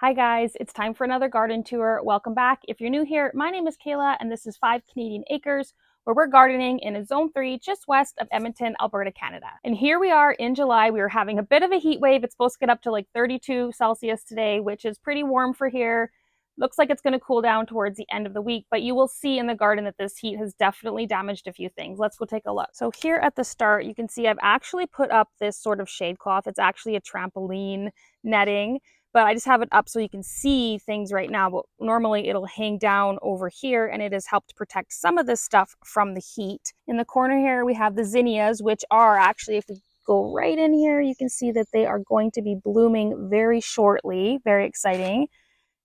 Hi guys, it's time for another garden tour. Welcome back. If you're new here, my name is Kayla and this is 5 Canadian Acres, where we're gardening in a zone 3 just west of Edmonton, Alberta, Canada. And here we are in July. We are having a bit of a heat wave. It's supposed to get up to like 32 Celsius today, which is pretty warm for here. Looks like it's going to cool down towards the end of the week, but you will see in the garden that this heat has definitely damaged a few things. Let's go take a look. So here at the start, you can see I've actually put up this sort of shade cloth. It's actually a trampoline netting, but I just have it up so you can see things right now. But normally it'll hang down over here, and it has helped protect some of this stuff from the heat. In the corner here, we have the zinnias, which are actually, if we go right in here, you can see that they are going to be blooming very shortly. Very exciting.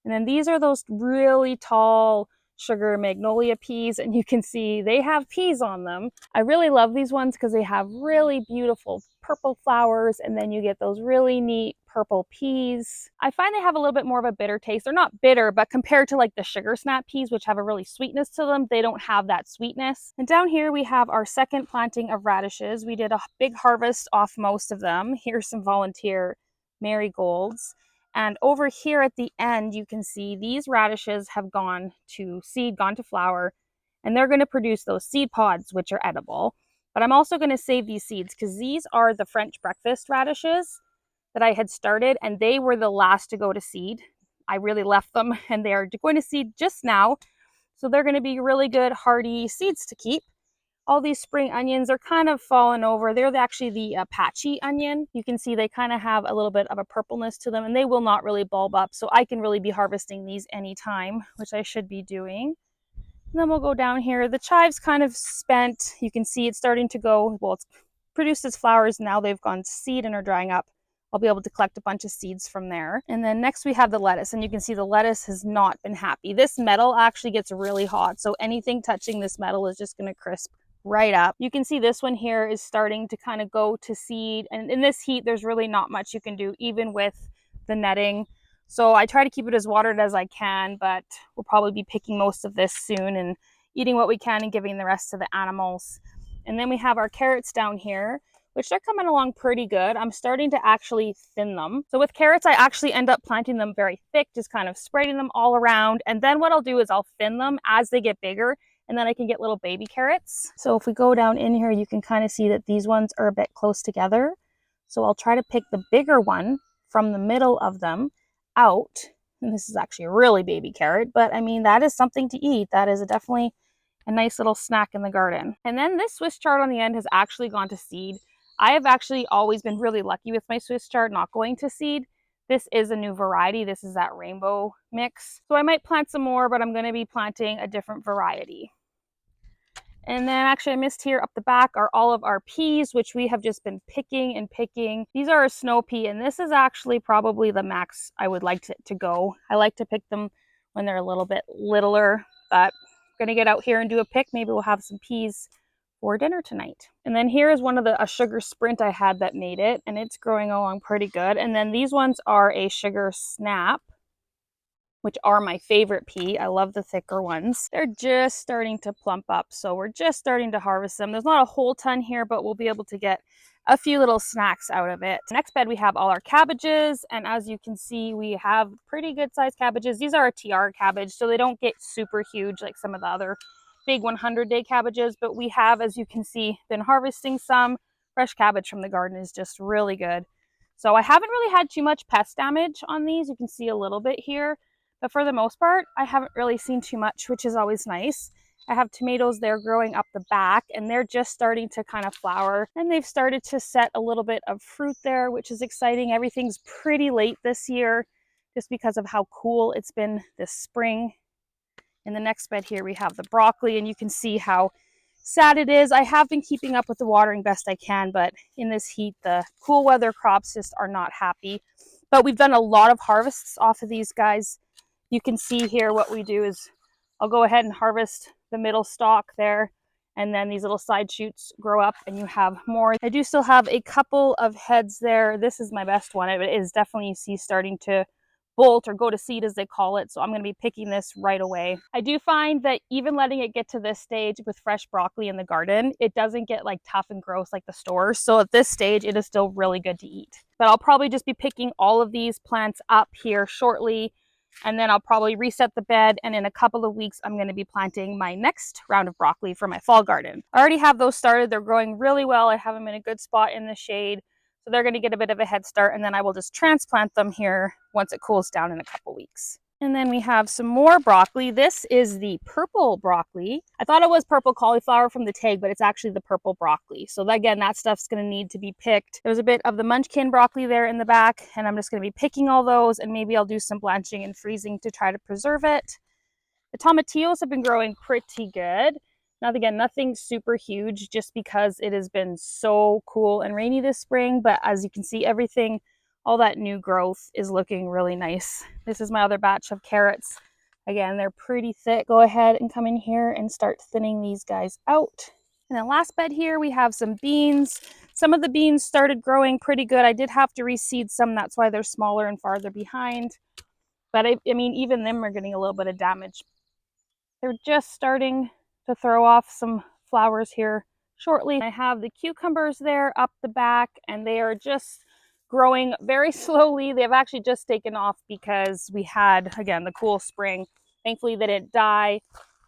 And then these are those really tall sugar magnolia peas, and you can see they have peas on them. I really love these ones because they have really beautiful purple flowers, and then you get those really neat purple peas. I find they have a little bit more of a bitter taste. They're not bitter, but compared to like the sugar snap peas, which have a really sweetness to them, they don't have that sweetness. And down here we have our second planting of radishes. We did a big harvest off most of them. Here's some volunteer marigolds. And over here at the end, you can see these radishes have gone to seed, gone to flower, and they're going to produce those seed pods, which are edible. But I'm also going to save these seeds because these are the French breakfast radishes that I had started, and they were the last to go to seed. I really left them, and they are going to seed just now. So they're going to be really good, hardy seeds to keep. All these spring onions are kind of fallen over. They're actually the patchy onion. You can see they kind of have a little bit of a purpleness to them, and they will not really bulb up. So I can really be harvesting these anytime, which I should be doing. And then we'll go down here. The chive's kind of spent. You can see it's starting to go, well, it's produced its flowers. Now they've gone to seed and are drying up. I'll be able to collect a bunch of seeds from there. And then next we have the lettuce, and you can see the lettuce has not been happy. This metal actually gets really hot, so anything touching this metal is just going to crisp right up. You can see this one here is starting to kind of go to seed, and in this heat there's really not much you can do even with the netting. So I try to keep it as watered as I can, but we'll probably be picking most of this soon and eating what we can and giving the rest to the animals. And then we have our carrots down here, which they're coming along pretty good. I'm starting to actually thin them. So with carrots, I actually end up planting them very thick, just kind of spreading them all around. And then what I'll do is I'll thin them as they get bigger, and then I can get little baby carrots. So if we go down in here, you can kind of see that these ones are a bit close together. So I'll try to pick the bigger one from the middle of them out. And this is actually a really baby carrot, but I mean, that is something to eat. That is definitely a nice little snack in the garden. And then this Swiss chard on the end has actually gone to seed. I have actually always been really lucky with my Swiss chard not going to seed. This is a new variety. This is that rainbow mix. So I might plant some more, but I'm going to be planting a different variety. And then actually I missed here up the back are all of our peas, which we have just been picking and picking. These are a snow pea, and this is actually probably the max I would like to go. I like to pick them when they're a little bit littler, but I'm going to get out here and do a pick. Maybe we'll have some peas for dinner tonight. And then here is one of a sugar sprint I had that made it, and it's growing along pretty good. And then these ones are a sugar snap, which are my favorite pea. I love the thicker ones. They're just starting to plump up, so we're just starting to harvest them. There's not a whole ton here, but we'll be able to get a few little snacks out of it. Next bed, we have all our cabbages, and as you can see, we have pretty good sized cabbages. These are a TR cabbage, so they don't get super huge like some of the other big 100-day cabbages, but we have, as you can see, been harvesting some. Fresh cabbage from the garden is just really good. So I haven't really had too much pest damage on these. You can see a little bit here. But for the most part, I haven't really seen too much, which is always nice. I have tomatoes there growing up the back, and they're just starting to kind of flower. And they've started to set a little bit of fruit there, which is exciting. Everything's pretty late this year just because of how cool it's been this spring. In the next bed here, we have the broccoli, and you can see how sad it is. I have been keeping up with the watering best I can, but in this heat, the cool weather crops just are not happy. But we've done a lot of harvests off of these guys. You can see here what we do is I'll go ahead and harvest the middle stalk there, and then these little side shoots grow up and you have more. I do still have a couple of heads there. This is my best one. It is definitely, you see, starting to bolt or go to seed as they call it. So I'm going to be picking this right away. I do find that even letting it get to this stage with fresh broccoli in the garden, it doesn't get like tough and gross like the stores. So at this stage, it is still really good to eat. But I'll probably just be picking all of these plants up here shortly. And then I'll probably reset the bed, and in a couple of weeks, I'm going to be planting my next round of broccoli for my fall garden. I already have those started. They're growing really well. I have them in a good spot in the shade. So they're going to get a bit of a head start, and then I will just transplant them here once it cools down in a couple weeks. And then we have some more broccoli. This is the purple broccoli. I thought it was purple cauliflower from the tag, but it's actually the purple broccoli. So again, that stuff's going to need to be picked. There's a bit of the munchkin broccoli there in the back, and I'm just going to be picking all those, and maybe I'll do some blanching and freezing to try to preserve it. The tomatillos have been growing pretty good. Now again, nothing super huge just because it has been so cool and rainy this spring, but as you can see, everything, all that new growth is looking really nice. This is my other batch of carrots. Again, they're pretty thick. Go ahead and come in here and start thinning these guys out. And then last bed here, we have some beans. Some of the beans started growing pretty good. I did have to reseed some, that's why they're smaller and farther behind. But I mean, even them are getting a little bit of damage. They're just starting to throw off some flowers here shortly. I have the cucumbers there up the back, and they are just growing very slowly. They've actually just taken off because we had, again, the cool spring. Thankfully, they didn't die.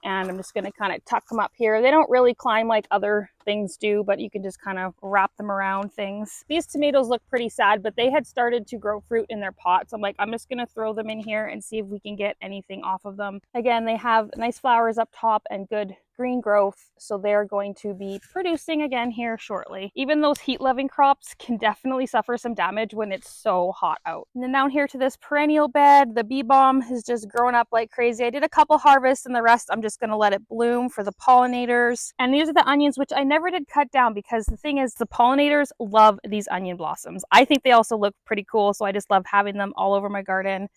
And I'm just going to kind of tuck them up here. They don't really climb like other things do, but you can just kind of wrap them around things. These tomatoes look pretty sad, but they had started to grow fruit in their pots. I'm like, I'm just going to throw them in here and see if we can get anything off of them. Again, they have nice flowers up top and good green growth, so they're going to be producing again here shortly. Even those heat-loving crops can definitely suffer some damage when it's so hot out. And then down here to this perennial bed, the bee balm has just grown up like crazy. I did a couple harvests, and the rest I'm just going to let it bloom for the pollinators. And these are the onions, which I never did cut down because the thing is, the pollinators love these onion blossoms. I think they also look pretty cool, so I just love having them all over my garden.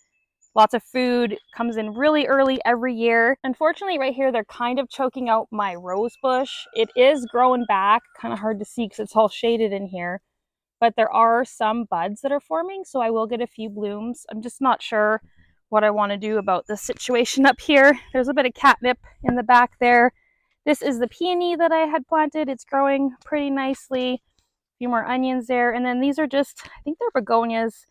Lots of food, comes in really early every year. Unfortunately, right here, they're kind of choking out my rose bush. It is growing back, kind of hard to see because it's all shaded in here. But there are some buds that are forming, so I will get a few blooms. I'm just not sure what I want to do about this situation up here. There's a bit of catnip in the back there. This is the peony that I had planted. It's growing pretty nicely. A few more onions there. And then these are just, I think they're begonias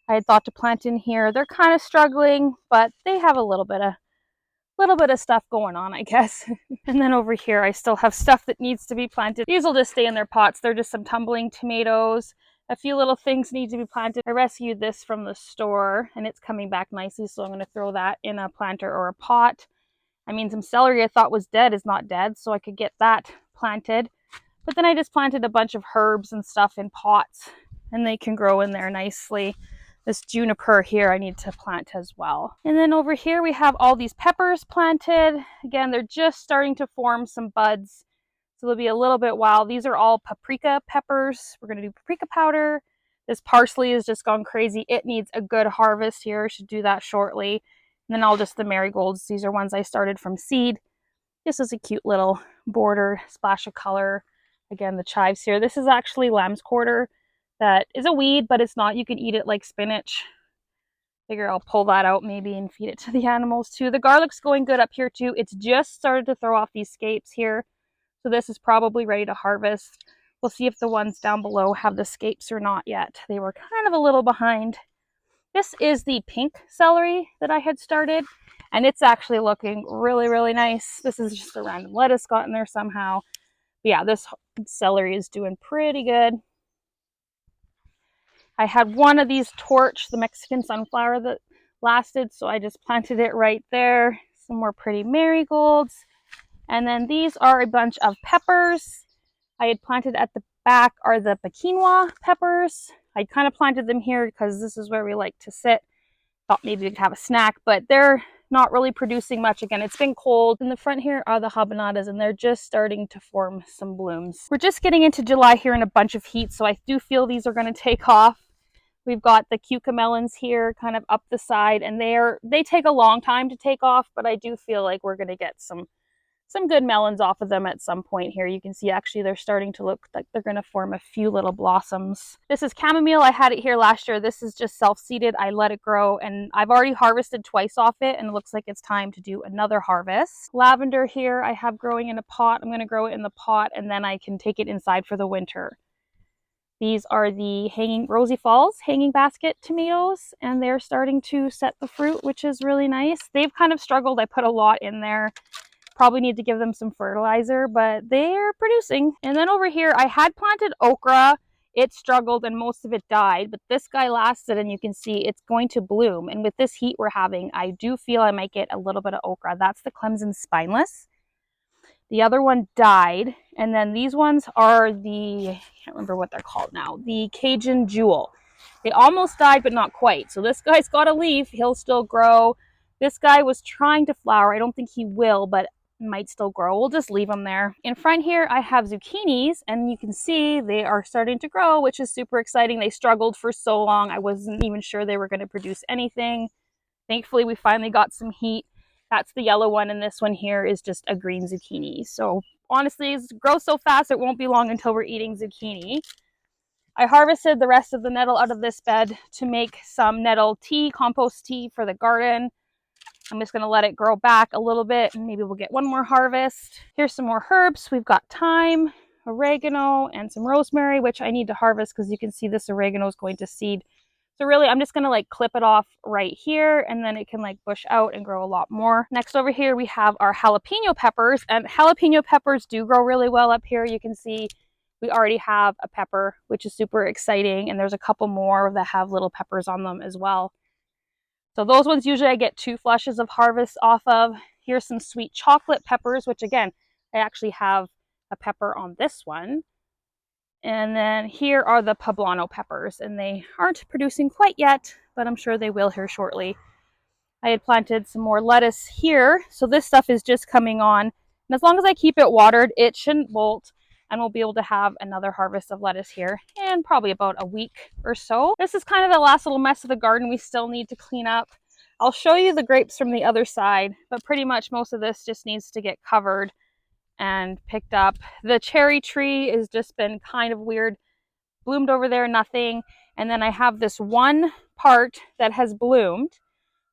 I had thought to plant in here. They're kind of struggling, but they have a little bit of stuff going on, I guess. And then over here, I still have stuff that needs to be planted. These will just stay in their pots. They're just some tumbling tomatoes. A few little things need to be planted. I rescued this from the store, and it's coming back nicely, so I'm going to throw that in a planter or a pot. I mean, some celery I thought was dead is not dead, so I could get that planted. But then I just planted a bunch of herbs and stuff in pots, and they can grow in there nicely. This juniper here I need to plant as well. And then over here we have all these peppers planted. Again, they're just starting to form some buds, so they'll be a little bit wild. These are all paprika peppers. We're going to do paprika powder. This parsley has just gone crazy. It needs a good harvest here. Should do that shortly. And then the marigolds. These are ones I started from seed. This is a cute little border splash of color. Again, the chives here. This is actually lamb's quarter. That is a weed, but it's not. You can eat it like spinach. Figure I'll pull that out maybe and feed it to the animals too. The garlic's going good up here too. It's just started to throw off these scapes here. So this is probably ready to harvest. We'll see if the ones down below have the scapes or not yet. They were kind of a little behind. This is the pink celery that I had started, and it's actually looking really, really nice. This is just a random lettuce got in there somehow. But yeah, this celery is doing pretty good. I had one of these torch, the Mexican sunflower that lasted, so I just planted it right there. Some more pretty marigolds. And then these are a bunch of peppers. I had planted at the back are the quinoa peppers. I kind of planted them here because this is where we like to sit. Thought maybe we could have a snack, but they're not really producing much. Again, it's been cold. In the front here are the habanadas, and they're just starting to form some blooms. We're just getting into July here in a bunch of heat, so I do feel these are going to take off. We've got the cucamelons here kind of up the side, and they take a long time to take off, but I do feel like we're going to get some some good melons off of them at some point here. You can see actually they're starting to look like they're going to form a few little blossoms. This is chamomile. I had it here last year. This is just self-seeded. I let it grow and I've already harvested twice off it, and it looks like it's time to do another harvest. Lavender here I have growing in a pot. I'm going to grow it in the pot and then I can take it inside for the winter. These are the Rosy Falls hanging basket tomatoes, and they're starting to set the fruit, which is really nice. They've kind of struggled. I put a lot in there. Probably need to give them some fertilizer, but they're producing. And then over here, I had planted okra. It struggled and most of it died, but this guy lasted, and you can see it's going to bloom. And with this heat we're having, I do feel I might get a little bit of okra. That's the Clemson Spineless. The other one died, and then these ones are the, I can't remember what they're called now, the Cajun Jewel. They almost died, but not quite. So this guy's got a leaf. He'll still grow. This guy was trying to flower. I don't think he will, but might still grow. We'll just leave them there. In front here, I have zucchinis, and you can see they are starting to grow, which is super exciting. They struggled for so long. I wasn't even sure they were going to produce anything. Thankfully, we finally got some heat. That's the yellow one, and this one here is just a green zucchini. So honestly, it grows so fast it won't be long until we're eating zucchini. I harvested the rest of the nettle out of this bed to make some nettle tea, compost tea for the garden. I'm just going to let it grow back a little bit, and maybe we'll get one more harvest. Here's some more herbs. We've got thyme, oregano, and some rosemary, which I need to harvest because you can see this oregano is going to seed. So really, I'm just going to like clip it off right here, and then it can like bush out and grow a lot more. Next over here, we have our jalapeno peppers, and jalapeno peppers do grow really well up here. You can see we already have a pepper, which is super exciting. And there's a couple more that have little peppers on them as well. So those ones usually I get 2 flushes of harvest off of. Here's some sweet chocolate peppers, which again, I actually have a pepper on this one. And then here are the poblano peppers, and they aren't producing quite yet, but I'm sure they will here shortly. I had planted some more lettuce here, so this stuff is just coming on. And as long as I keep it watered, it shouldn't bolt, and we'll be able to have another harvest of lettuce here in probably about a week or so. This is kind of the last little mess of the garden we still need to clean up. I'll show you the grapes from the other side, but pretty much most of this just needs to get covered and picked up. The cherry tree has just been kind of weird. Bloomed over there, nothing. And then I have this one part that has bloomed,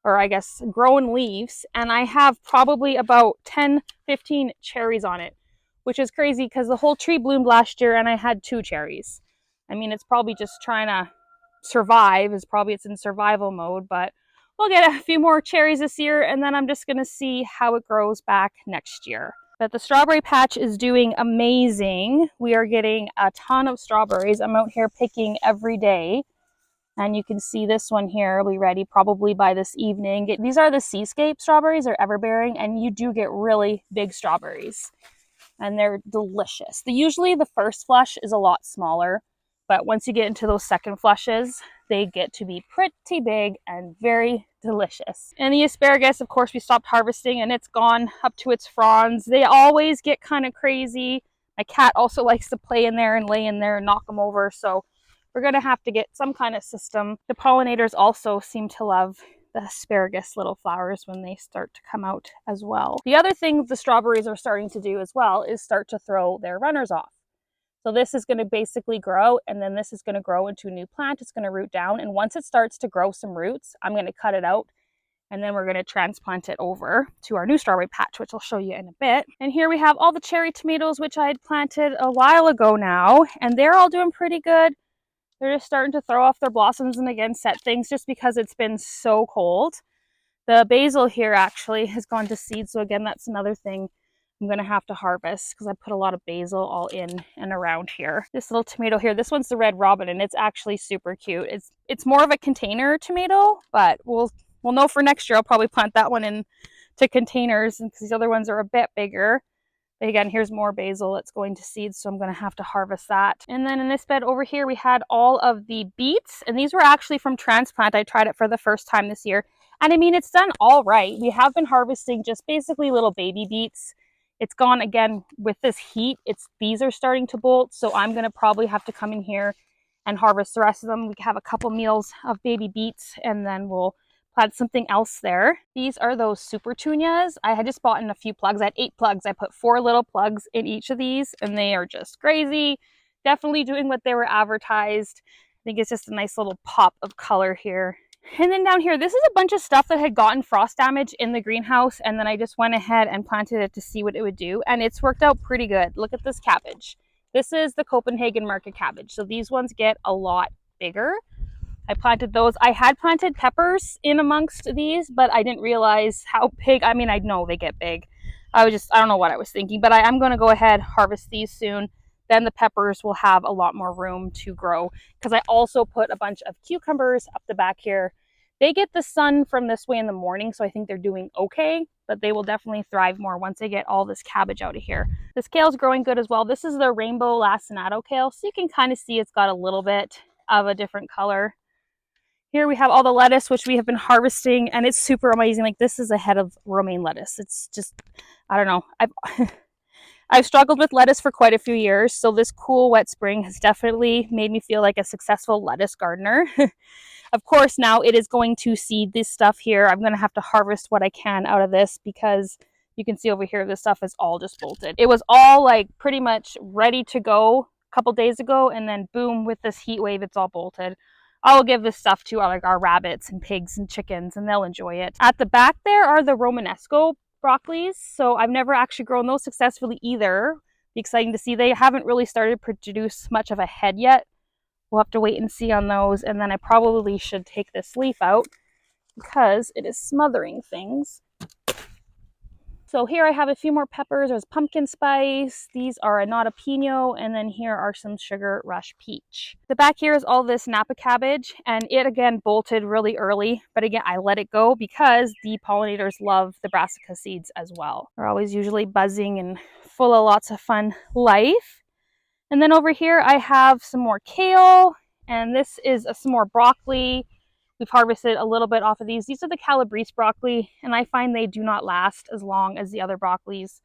or I guess grown leaves, and I have probably about 10-15 cherries on it, which is crazy because the whole tree bloomed last year and I had 2 cherries. I mean, it's probably just trying to survive. It's in survival mode, but we'll get a few more cherries this year, and then I'm just going to see how it grows back next year. But the strawberry patch is doing amazing. We are getting a ton of strawberries. I'm out here picking every day. And you can see this one here will be ready probably by this evening. These are the Seascape strawberries, they're everbearing, and you do get really big strawberries. And they're delicious. Usually the first flush is a lot smaller, but once you get into those second flushes, they get to be pretty big and very delicious. And the asparagus, of course, we stopped harvesting and it's gone up to its fronds. They always get kind of crazy. My cat also likes to play in there and lay in there and knock them over. So we're going to have to get some kind of system. The pollinators also seem to love the asparagus little flowers when they start to come out as well. The other thing the strawberries are starting to do as well is start to throw their runners off. So this is going to basically grow, and then this is going to grow into a new plant. It's going to root down, and once it starts to grow some roots, I'm going to cut it out, and then we're going to transplant it over to our new strawberry patch, which I'll show you in a bit. And here we have all the cherry tomatoes, which I had planted a while ago now, and they're all doing pretty good. They're just starting to throw off their blossoms and again set things just because it's been so cold. The basil here actually has gone to seed, so again, that's another thing I'm going to have to harvest because I put a lot of basil all in and around here. This little tomato here, this one's the Red Robin, and it's actually super cute. It's more of a container tomato, but we'll know for next year. I'll probably plant that one into containers because these other ones are a bit bigger. But again, here's more basil. It's going to seed, so I'm going to have to harvest that. And then in this bed over here, we had all of the beets, and these were actually from transplant. I tried it for the first time this year, and I mean, it's done all right. We have been harvesting just basically little baby beets. It's gone again with this heat. These are starting to bolt, so I'm going to probably have to come in here and harvest the rest of them. We have a couple meals of baby beets, and then we'll plant something else there. These are those super petunias. I had just bought in a few plugs. I had 8 plugs. I put 4 little plugs in each of these, and they are just crazy. Definitely doing what they were advertised. I think it's just a nice little pop of color here. And then down here, this is a bunch of stuff that had gotten frost damage in the greenhouse, and then I just went ahead and planted it to see what it would do, and it's worked out pretty good. Look at this cabbage. This is the Copenhagen market cabbage, so these ones get a lot bigger. I planted those. I had planted peppers in amongst these, but I didn't realize how big. I mean, I know they get big. I don't know what I was thinking, but I'm going to go ahead, harvest these soon. Then the peppers will have a lot more room to grow, because I also put a bunch of cucumbers up the back here. They get the sun from this way in the morning, so I think they're doing okay, but they will definitely thrive more once I get all this cabbage out of here. This kale's growing good as well. This is the rainbow lacinato kale, so you can kind of see it's got a little bit of a different color. Here we have all the lettuce, which we have been harvesting, and it's super amazing. Like, this is ahead of romaine lettuce. It's just, I don't know. I've struggled with lettuce for quite a few years, so this cool wet spring has definitely made me feel like a successful lettuce gardener. Of course, now it is going to seed this stuff here. I'm going to have to harvest what I can out of this, because you can see over here, this stuff is all just bolted. It was all like pretty much ready to go a couple days ago, and then boom, with this heat wave, it's all bolted. I'll give this stuff to like our rabbits and pigs and chickens, and they'll enjoy it. At the back there are the Romanesco broccolis. So I've never actually grown those successfully either. Be exciting to see. They haven't really started to produce much of a head yet. We'll have to wait and see on those. And then I probably should take this leaf out because it is smothering things. So here I have a few more peppers. There's pumpkin spice. These are a nata pino, and then here are some sugar rush peach. The back here is all this Napa cabbage, and it again bolted really early, but again I let it go because the pollinators love the brassica seeds as well. They're always usually buzzing and full of lots of fun life. And then over here I have some more kale, and this is some more broccoli. We've harvested a little bit off of these. These are the Calabrese broccoli, and I find they do not last as long as the other broccolis.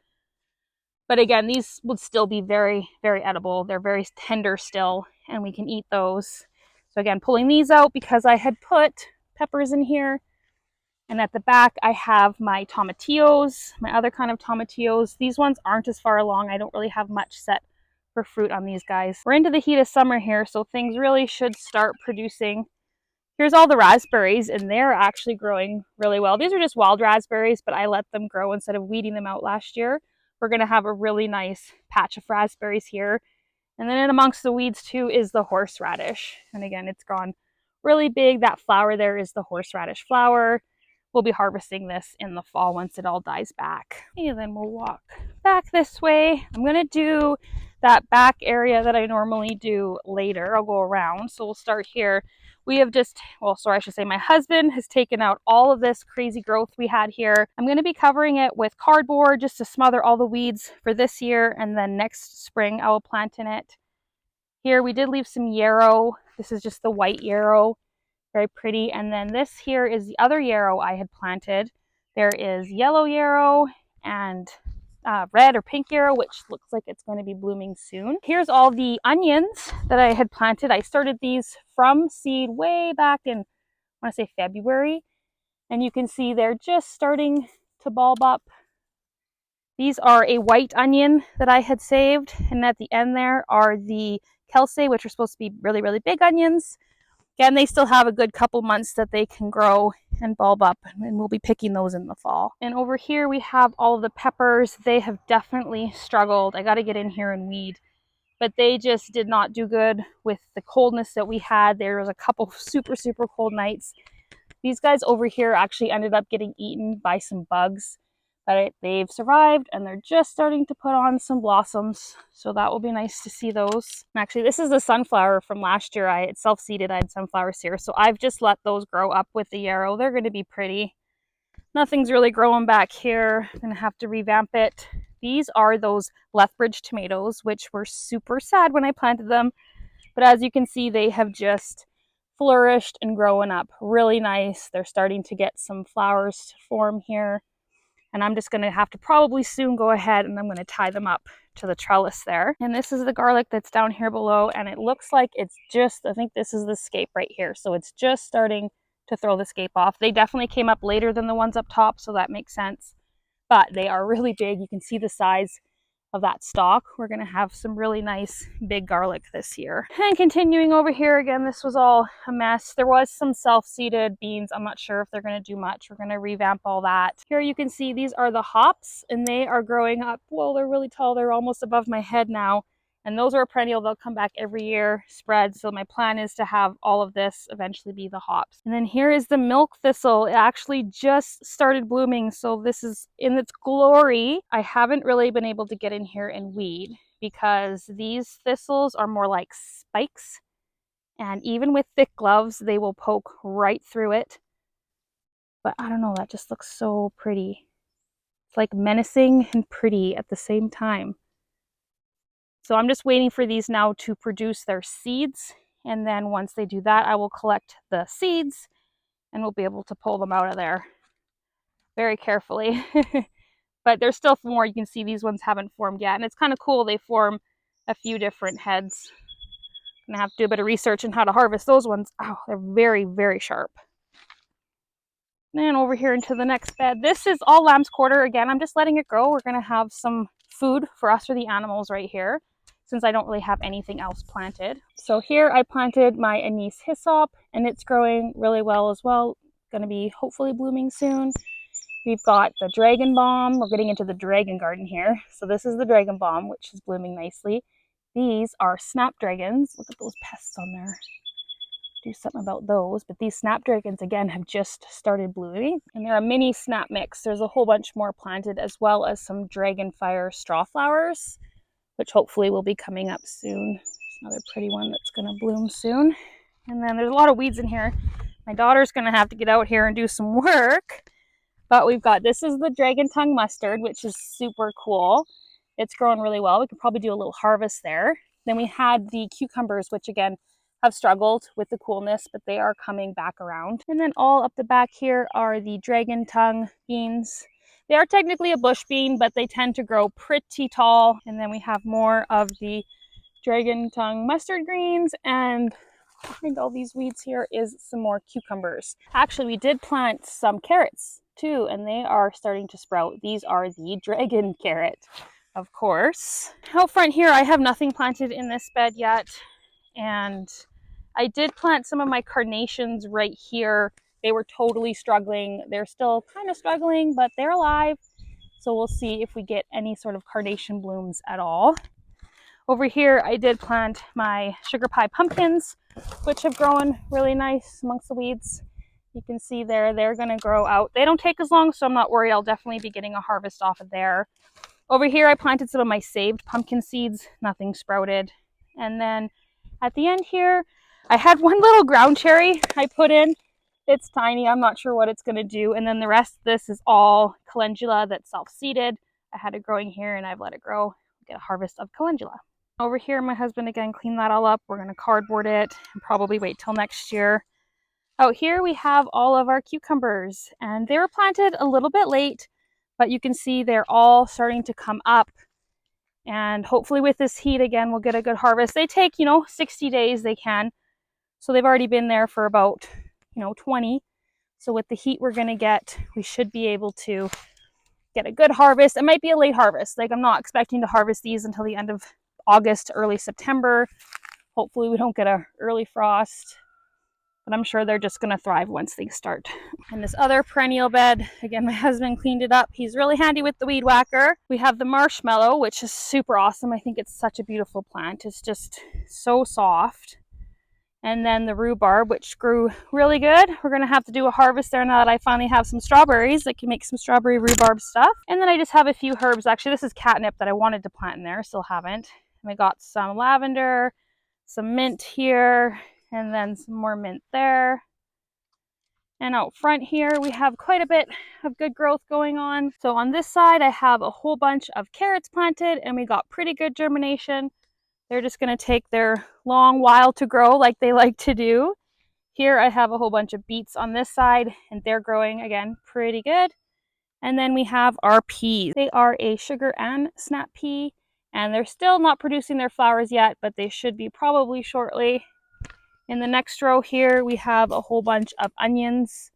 But again, these would still be very, very edible. They're very tender still, and we can eat those. So again, pulling these out because I had put peppers in here. And at the back, I have my tomatillos, my other kind of tomatillos. These ones aren't as far along. I don't really have much set for fruit on these guys. We're into the heat of summer here, so things really should start producing. Here's all the raspberries, and they're actually growing really well. These are just wild raspberries, but I let them grow instead of weeding them out last year. We're going to have a really nice patch of raspberries here. And then in amongst the weeds too is the horseradish. And again, it's gone really big. That flower there is the horseradish flower. We'll be harvesting this in the fall once it all dies back. And then we'll walk back this way. I'm going to do that back area that I normally do later. I'll go around. So we'll start here. We have just, well, sorry, I should say my husband has taken out all of this crazy growth we had here. I'm going to be covering it with cardboard just to smother all the weeds for this year, and then next spring I will plant in it. Here we did leave some yarrow. This is just the white yarrow, very pretty. And then this here is the other yarrow I had planted. There is yellow yarrow and red or pink yarrow, which looks like it's going to be blooming soon. Here's all the onions that I had planted. I started these from seed way back in, I want to say February, and you can see they're just starting to bulb up. These are a white onion that I had saved, and at the end there are the Kelsey, which are supposed to be really, really big onions. Again, they still have a good couple months that they can grow and bulb up, and we'll be picking those in the fall. And over here we have all of the peppers. They have definitely struggled. I got to get in here and weed, but they just did not do good with the coldness that we had. There was a couple super, super cold nights. These guys over here actually ended up getting eaten by some bugs, but they've survived, and they're just starting to put on some blossoms. So that will be nice to see those. And actually, this is the sunflower from last year. I had self-seeded. I had sunflowers here. So I've just let those grow up with the yarrow. They're going to be pretty. Nothing's really growing back here. I'm going to have to revamp it. These are those Lethbridge tomatoes, which were super sad when I planted them. But as you can see, they have just flourished and growing up really nice. They're starting to get some flowers to form here. And I'm just going to have to probably soon go ahead and I'm going to tie them up to the trellis there. And this is the garlic that's down here below. And it looks like it's just, I think this is the scape right here. So it's just starting to throw the scape off. They definitely came up later than the ones up top, so that makes sense. But they are really big. You can see the size of that stalk. We're going to have some really nice big garlic this year. And continuing over here, again, this was all a mess. There was some self-seeded beans. I'm not sure if they're going to do much. We're going to revamp all that. Here you can see these are the hops, and they are growing up. Well, they're really tall. They're almost above my head now. And those are a perennial. They'll come back every year, spread. So my plan is to have all of this eventually be the hops. And then here is the milk thistle. It actually just started blooming. So this is in its glory. I haven't really been able to get in here and weed because these thistles are more like spikes. And even with thick gloves, they will poke right through it. But I don't know, that just looks so pretty. It's like menacing and pretty at the same time. So I'm just waiting for these now to produce their seeds. And then once they do that, I will collect the seeds and we'll be able to pull them out of there very carefully. But there's still more. You can see these ones haven't formed yet. And it's kind of cool. They form a few different heads. I'm going to have to do a bit of research on how to harvest those ones. Oh, they're very, very sharp. And over here into the next bed. This is all lamb's quarter. Again, I'm just letting it grow. We're going to have some food for us or the animals right here, since I don't really have anything else planted. So here I planted my anise hyssop, and it's growing really well as well. Going to be hopefully blooming soon. We've got the dragon balm. We're getting into the dragon garden here. So this is the dragon balm, which is blooming nicely. These are snapdragons. Look at those pests on there. Do something about those. But these snapdragons, again, have just started blooming. And they're a mini snap mix. There's a whole bunch more planted, as well as some dragonfire straw flowers, which hopefully will be coming up soon. There's another pretty one that's going to bloom soon. And then there's a lot of weeds in here. My daughter's going to have to get out here and do some work. But we've got, this is the dragon tongue mustard, which is super cool. It's growing really well. We could probably do a little harvest there. Then we had the cucumbers, which again have struggled with the coolness, but they are coming back around. And then all up the back here are the dragon tongue beans. They are technically a bush bean, but they tend to grow pretty tall. And then we have more of the dragon tongue mustard greens, and behind all these weeds here is some more cucumbers. Actually, we did plant some carrots too, and they are starting to sprout. These are the dragon carrot, of course. Out front here, I have nothing planted in this bed yet, and I did plant some of my carnations right here. They were totally struggling. They're still kind of struggling, but they're alive. So we'll see if we get any sort of carnation blooms at all. Over here, I did plant my sugar pie pumpkins, which have grown really nice amongst the weeds. You can see there, they're going to grow out. They don't take as long, so I'm not worried. I'll definitely be getting a harvest off of there. Over here, I planted some of my saved pumpkin seeds. Nothing sprouted. And then at the end here, I had one little ground cherry I put in. It's tiny. I'm not sure what it's going to do. And then the rest of this is all calendula that's self-seeded. I had it growing here and I've let it grow. Get a harvest of calendula. Over here, my husband again cleaned that all up. We're going to cardboard it and probably wait till next year. Out here we have all of our cucumbers, and they were planted a little bit late, but you can see they're all starting to come up. And hopefully with this heat again, we'll get a good harvest. They take, 60 days they can. So they've already been there for about, 20. So with the heat we're going to get, we should be able to get a good harvest. It might be a late harvest. Like, I'm not expecting to harvest these until the end of August, early September. Hopefully we don't get an early frost, but I'm sure they're just going to thrive once things start. And this other perennial bed, again, my husband cleaned it up. He's really handy with the weed whacker. We have the marshmallow, which is super awesome. I think it's such a beautiful plant. It's just so soft. And then the rhubarb, which grew really good. We're going to have to do a harvest there now that I finally have some strawberries. I can make some strawberry rhubarb stuff. And then I just have a few herbs. Actually, this is catnip that I wanted to plant in there. Still haven't. And I got some lavender, some mint here, and then some more mint there. And out front here, we have quite a bit of good growth going on. So on this side, I have a whole bunch of carrots planted, and we got pretty good germination. They're just going to take their long while to grow like they like to do. Here I have a whole bunch of beets on this side, and they're growing again pretty good. And then we have our peas. They are a sugar and snap pea, and they're still not producing their flowers yet, but they should be probably shortly. In the next row here, we have a whole bunch of onions.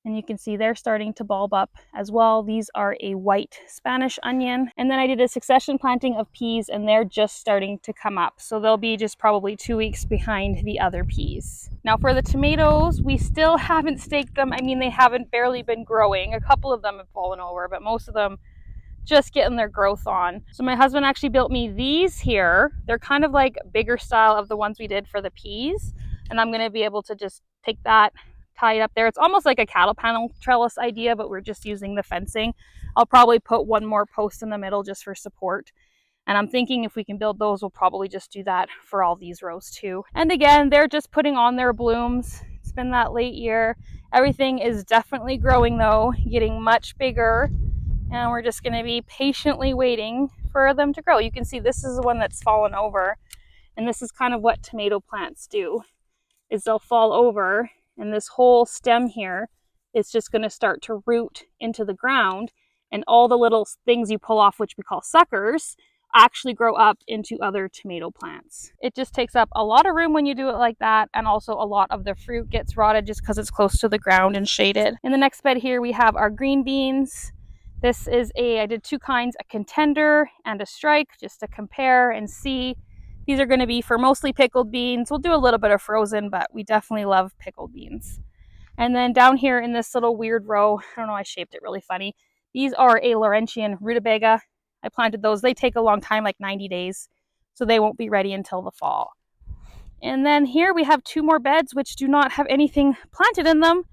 And you can see they're starting to bulb up as well. These are a white Spanish onion. And then I did a succession planting of peas and they're just starting to come up. So they'll be just probably 2 weeks behind the other peas. Now for the tomatoes, we still haven't staked them. I mean, they haven't barely been growing. A couple of them have fallen over, but most of them just getting their growth on. So my husband actually built me these here. They're kind of like bigger style of the ones we did for the peas. And I'm gonna be able to just take that, tie it up there. It's almost like a cattle panel trellis idea, but we're just using the fencing. I'll probably put one more post in the middle just for support. And I'm thinking if we can build those, we'll probably just do that for all these rows too. And again, they're just putting on their blooms. It's been that late year. Everything is definitely growing though, getting much bigger. And we're just going to be patiently waiting for them to grow. You can see this is the one that's fallen over. And this is kind of what tomato plants do, is they'll fall over and this whole stem here is just going to start to root into the ground. And all the little things you pull off, which we call suckers, actually grow up into other tomato plants. It just takes up a lot of room when you do it like that. And also a lot of the fruit gets rotted just because it's close to the ground and shaded. In the next bed here, we have our green beans. This is I did 2 kinds, a contender and a strike, just to compare and see. These are going to be for mostly pickled beans. We'll do a little bit of frozen, but we definitely love pickled beans. And then down here in this little weird row, I don't know, I shaped it really funny. These are a Laurentian rutabaga. I planted those. They take a long time, like 90 days, so they won't be ready until the fall. And then here we have 2 more beds, which do not have anything planted in them.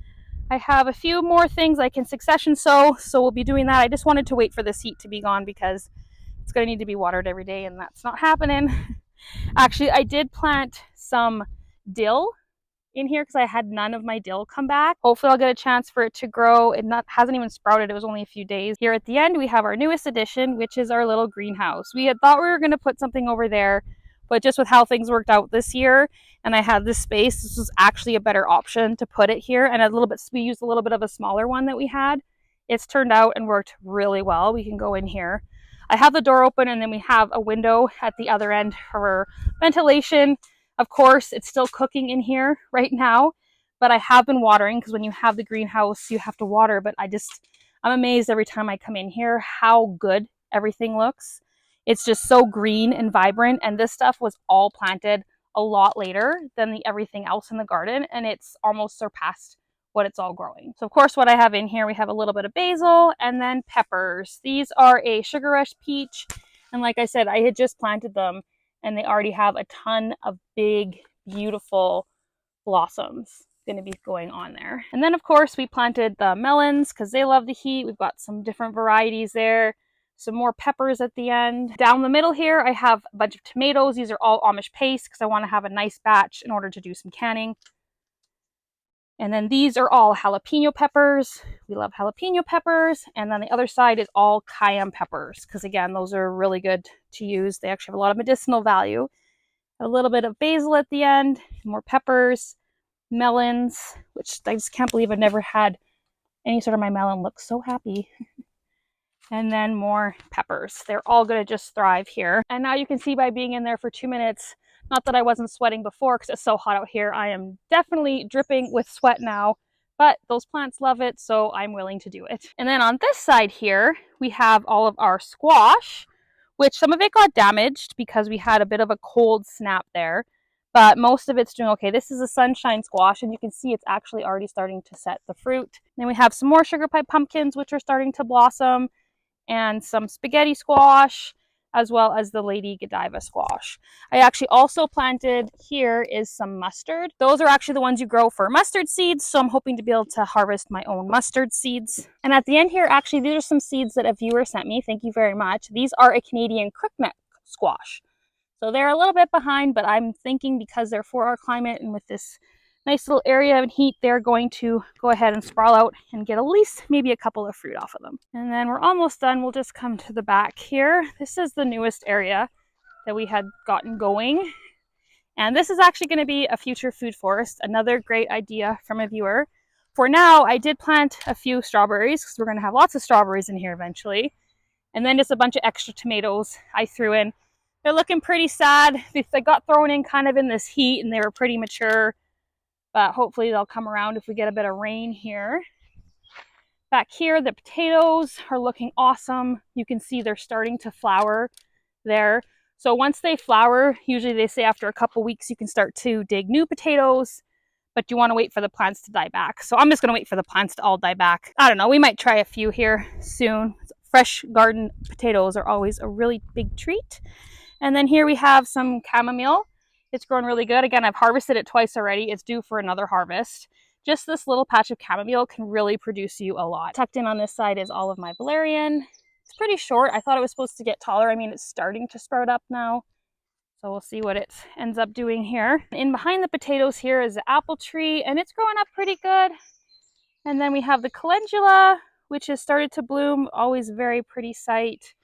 I have a few more things I can succession sow, so we'll be doing that. I just wanted to wait for this heat to be gone because it's going to need to be watered every day, and that's not happening. Actually, I did plant some dill in here because I had none of my dill come back. Hopefully I'll get a chance for it to grow. It hasn't even sprouted. It was only a few days. Here at the end, we have our newest addition, which is our little greenhouse. We had thought we were going to put something over there, but just with how things worked out this year, and I had this space, this was actually a better option to put it here. And we used a little bit of a smaller one that we had. It's turned out and worked really well. We can go in here. I have the door open, and then we have a window at the other end for ventilation. Of course, it's still cooking in here right now, but I have been watering because when you have the greenhouse, you have to water. But I'm amazed every time I come in here how good everything looks. It's just so green and vibrant, and this stuff was all planted a lot later than everything else in the garden, and it's almost surpassed what it's all growing. So of course, what I have in here, we have a little bit of basil and then peppers. These are a sugar rush peach, and like I said, I had just planted them and they already have a ton of big, beautiful blossoms going to be going on there. And then of course we planted the melons because they love the heat. We've got some different varieties there. Some more peppers at the end. Down the middle here, I have a bunch of tomatoes. These are all Amish paste because I want to have a nice batch in order to do some canning. And then these are all jalapeno peppers. We love jalapeno peppers. And then the other side is all cayenne peppers because again, those are really good to use. They actually have a lot of medicinal value. A little bit of basil at the end, more peppers, melons, which I just can't believe I've never had any sort of my melon look so happy. And then more peppers. They're all going to just thrive here. And now you can see by being in there for 2 minutes, not that I wasn't sweating before because it's so hot out here. I am definitely dripping with sweat now, but those plants love it, so I'm willing to do it. And then on this side here, we have all of our squash, which some of it got damaged because we had a bit of a cold snap there, but most of it's doing okay. This is a sunshine squash, and you can see it's actually already starting to set the fruit. Then we have some more sugar pipe pumpkins, which are starting to blossom, and some spaghetti squash, as well as the Lady Godiva squash. I actually also planted here is some mustard. Those are actually the ones you grow for mustard seeds, so I'm hoping to be able to harvest my own mustard seeds. And at the end here, actually, these are some seeds that a viewer sent me. Thank you very much. These are a Canadian crookneck squash. So they're a little bit behind, but I'm thinking because they're for our climate and with this nice little area of heat, they're going to go ahead and sprawl out and get at least maybe a couple of fruit off of them. And then we're almost done. We'll just come to the back here. This is the newest area that we had gotten going. And this is actually going to be a future food forest. Another great idea from a viewer. For now, I did plant a few strawberries because we're going to have lots of strawberries in here eventually. And then just a bunch of extra tomatoes I threw in. They're looking pretty sad. They got thrown in kind of in this heat and they were pretty mature, but hopefully they'll come around if we get a bit of rain here. Back here, the potatoes are looking awesome. You can see they're starting to flower there. So once they flower, usually they say after a couple weeks you can start to dig new potatoes, but you want to wait for the plants to die back. So I'm just going to wait for the plants to all die back. I don't know, we might try a few here soon. Fresh garden potatoes are always a really big treat. And then here we have some chamomile. It's grown really good. Again, I've harvested it twice already. It's due for another harvest. Just this little patch of chamomile can really produce you a lot. Tucked in on this side is all of my valerian. It's pretty short. I thought it was supposed to get taller. I mean, it's starting to sprout up now. So we'll see what it ends up doing here. In behind the potatoes here is the apple tree, and it's growing up pretty good. And then we have the calendula, which has started to bloom. Always a very pretty sight.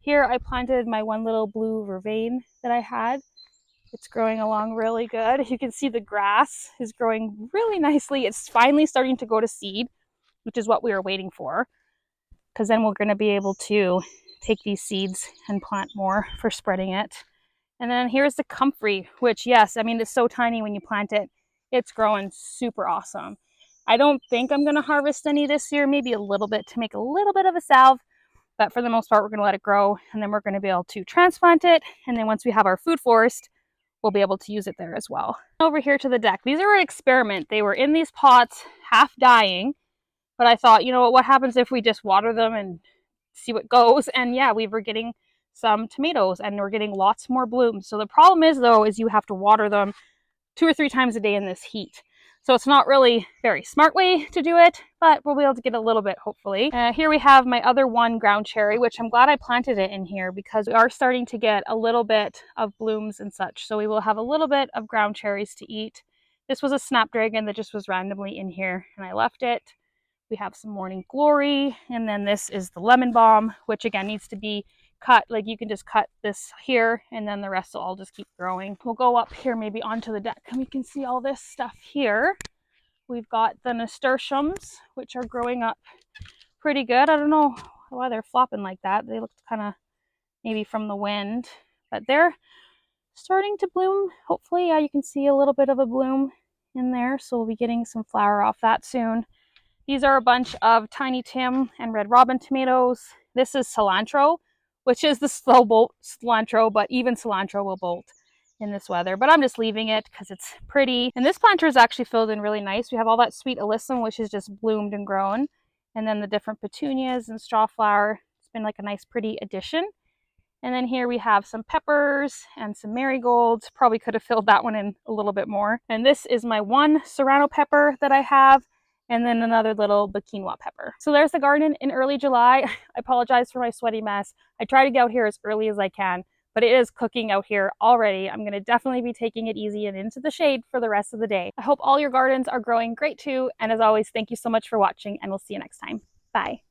Here I planted my one little blue vervain that I had. It's growing along really good. You can see the grass is growing really nicely. It's finally starting to go to seed, which is what we were waiting for, because then we're going to be able to take these seeds and plant more for spreading it. And then here's the comfrey, which, yes, I mean, it's so tiny when you plant it. It's growing super awesome. I don't think I'm going to harvest any this year, maybe a little bit to make a little bit of a salve. But for the most part, we're going to let it grow, and then we're going to be able to transplant it. And then once we have our food forest, we'll be able to use it there as well. Over here to the deck. These are an experiment. They were in these pots, half dying. But I thought, you know what happens if we just water them and see what goes? And yeah, we were getting some tomatoes, and we're getting lots more blooms. So the problem is, though, is you have to water them 2 or 3 times a day in this heat. So it's not really a very smart way to do it, but we'll be able to get a little bit, hopefully. Here we have my other one ground cherry, which I'm glad I planted it in here because we are starting to get a little bit of blooms and such. So we will have a little bit of ground cherries to eat. This was a snapdragon that just was randomly in here and I left it. We have some morning glory, and then this is the lemon balm, which again needs to be cut. Like you can just cut this here and then the rest will all just keep growing. We'll go up here maybe onto the deck and we can see all this stuff here. We've got the nasturtiums, which are growing up pretty good. I don't know why they're flopping like that. They looked kind of maybe from the wind, but they're starting to bloom. Hopefully, yeah, you can see a little bit of a bloom in there. So we'll be getting some flower off that soon. These are a bunch of Tiny Tim and Red Robin tomatoes. This is cilantro, which is the slow bolt cilantro, but even cilantro will bolt in this weather. But I'm just leaving it because it's pretty. And this planter is actually filled in really nice. We have all that sweet alyssum, which has just bloomed and grown. And then the different petunias and straw flower. It's been like a nice pretty addition. And then here we have some peppers and some marigolds. Probably could have filled that one in a little bit more. And this is my one serrano pepper that I have. And then another little quinoa pepper. So there's the garden in early July. I apologize for my sweaty mess. I try to get out here as early as I can, but it is cooking out here already. I'm gonna definitely be taking it easy and into the shade for the rest of the day. I hope all your gardens are growing great too. And as always, thank you so much for watching and we'll see you next time. Bye.